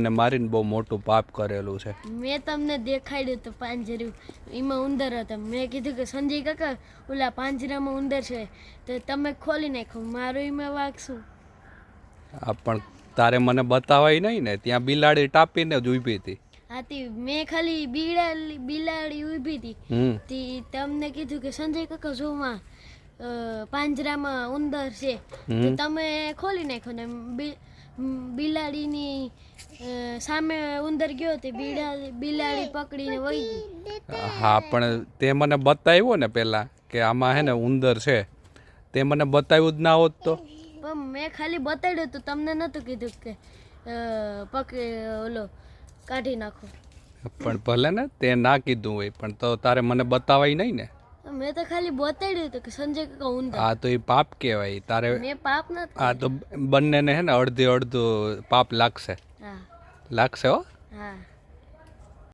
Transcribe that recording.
ને મારીને બહુ મોટું પાપ કરેલું છે. મેં તમને દેખાડ્યું તો પાંજરું, એમાં ઉંદર હતા. મેં કીધું કે સંજય કાકા ઓલા પાંજરામાં ઉંદર છે, તો તમે ખોલી નાખો, મારું એમાં વાગશું. આ પણ તારે મને બતાવાય નહીં ને, ત્યાં બિલાડી ટાપીને જ ઊભી હતી. હાથી મેં ખાલી બિલાડી ઊભી હતી. તી તમને કીધું કે સંજય કાકા જોમાં પાંજરામાં ઉંદર છે, તો તમે ખોલી નાખો ને બિલાડીની સામે ઉંદર ગયો તે બિલાડી પકડીને વહી ગઈ. હા પણ તે મને બતાવ્યો ને પેલા કે આમાં હે ને ઉંદર છે, તે મને બતાવ્યું જ ના હોત તો. પણ મેં ખાલી બતાડ્યું તો તમને નતું કીધું કે ઓલો કાઢી નાખો. પણ ભલે ને તે ના કીધું હોય, પણ તો તારે મને બતાવાય નહીં ને. મેં તો ખાલી બતાડ્યું હતું કે સંજય કાકા ઉંદર. આ તો એ પાપ કહેવાય. તારે મેં પાપ નથી. આ તો બંનેને હે ને અડધું પાપ લાગશે. હા લાગશે હો. હા.